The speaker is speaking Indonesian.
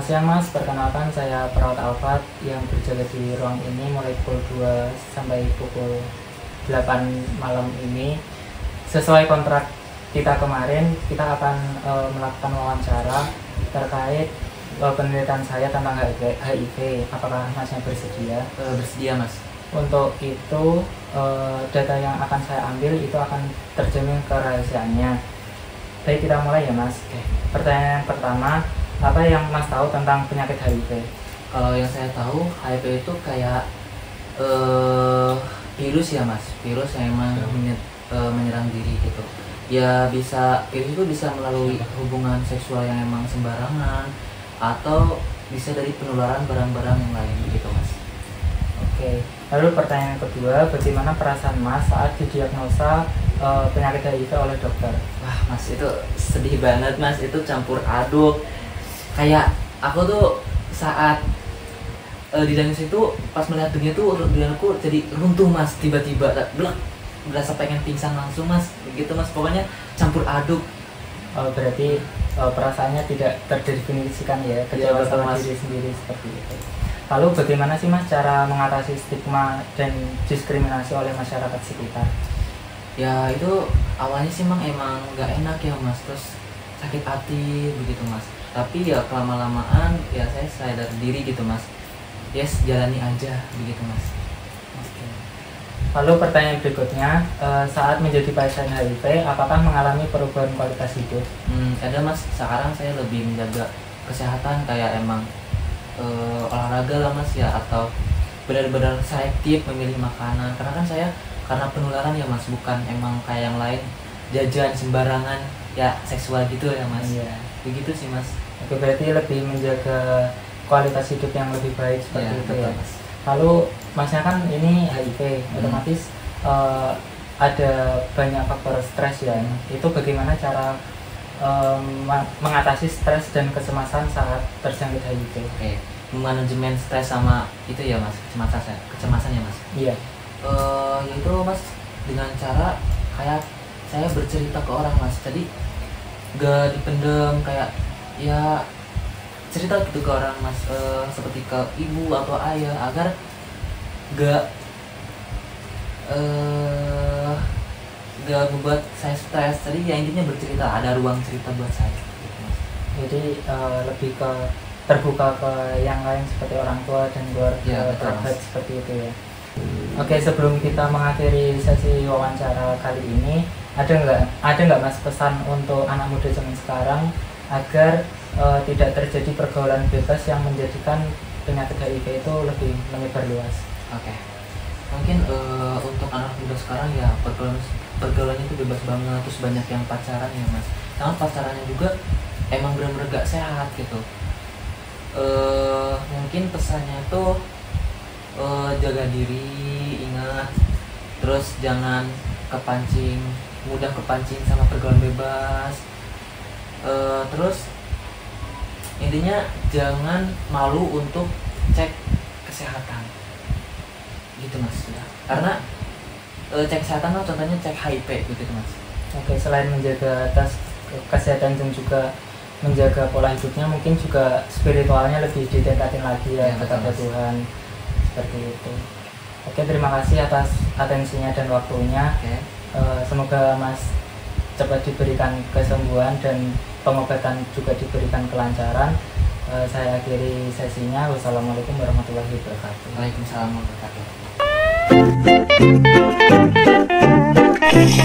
Selamat siang Mas, perkenalkan saya perawat Alfat yang berjaga di ruang ini mulai pukul 2 sampai pukul 8 malam ini. Sesuai kontrak kita kemarin, kita akan melakukan wawancara terkait penelitian saya tentang HIV. Apakah Masnya bersedia? Bersedia Mas. Untuk itu data yang akan saya ambil itu akan terjamin kerahasiaannya. Baik, kita mulai ya Mas. Oke. Pertanyaan yang pertama, apa yang Mas tahu tentang penyakit HIV? Kalau yang saya tahu HIV itu kayak virus ya Mas, virus yang emang menyerang diri gitu. Ya bisa, virus itu bisa melalui hubungan seksual yang emang sembarangan atau bisa dari penularan barang-barang yang lain gitu Mas. Oke, lalu pertanyaan kedua, bagaimana perasaan Mas saat didiagnosa penyakit HIV oleh dokter? Wah Mas, itu sedih banget Mas, itu campur aduk. Kayak aku tuh saat didiagnosis itu pas melihat dunia tuh aku jadi runtuh Mas, tiba-tiba blek, berasa pengen pingsan langsung Mas, begitu Mas, pokoknya campur aduk. Berarti perasaannya tidak terdefinisikan ya, kecewa sama diri sendiri seperti itu. Lalu bagaimana sih Mas cara mengatasi stigma dan diskriminasi oleh masyarakat sekitar? Ya itu awalnya sih emang nggak enak ya Mas, terus sakit hati begitu Mas. Tapi ya kelama-lamaan ya saya sadar diri gitu Mas. Yes, jalani aja begitu Mas. Oke. Lalu pertanyaan berikutnya, saat menjadi pasien HIV, apakah mengalami perubahan kualitas hidup? Ada Mas, sekarang saya lebih menjaga kesehatan kayak emang olahraga lah Mas ya, atau benar-benar selektif memilih makanan. Karena kan saya karena penularan ya Mas, bukan emang kayak yang lain jajan sembarangan ya seksual gitu ya Mas. Iya. Begitu sih Mas. Oke, berarti lebih menjaga kualitas hidup yang lebih baik seperti Ya, itu betul, ya. Mas. Lalu Masnya kan ini HIV, otomatis ada banyak faktor stres ya. Itu bagaimana cara mengatasi stres dan kecemasan saat terjangkit HIV? Oke, manajemen stres sama itu ya Mas, kecemasan ya Mas. Iya. Yaitu Mas dengan cara kayak saya bercerita ke orang Mas, jadi gak dipendem, kayak ya cerita gitu ke orang Mas, seperti ke ibu atau ayah, agar gak membuat saya stres. Jadi ya intinya bercerita, ada ruang cerita buat saya gitu, Mas. Jadi lebih ke terbuka ke yang lain seperti orang tua dan keluarga, Ya, kerabat seperti itu ya. Oke, sebelum kita mengakhiri sesi wawancara kali ini, ada nggak Mas pesan untuk anak muda zaman sekarang agar tidak terjadi pergaulan bebas yang menjadikan penyakit HIV itu lebih menyebar luas? Oke, mungkin untuk anak muda sekarang ya pergaulannya itu bebas banget, terus banyak yang pacaran ya Mas. Karena pacarannya juga emang benar-benar gak sehat gitu. Mungkin pesannya tuh jaga diri, ingat, terus jangan mudah kepancing sama pergaulan bebas. Terus intinya jangan malu untuk cek kesehatan gitu Mas ya. Karena cek kesehatan lah, contohnya cek HIV gitu Mas. Oke, selain menjaga tes kesehatan dan juga menjaga pola hidupnya, mungkin juga spiritualnya lebih ditingkatin lagi ya, kepada Tuhan seperti itu. Oke, terima kasih atas atensinya dan waktunya. Semoga Mas cepat diberikan kesembuhan dan pengobatan juga diberikan kelancaran. Saya akhiri sesinya. Wassalamualaikum warahmatullahi wabarakatuh. Waalaikumsalam warahmatullahi wabarakatuh.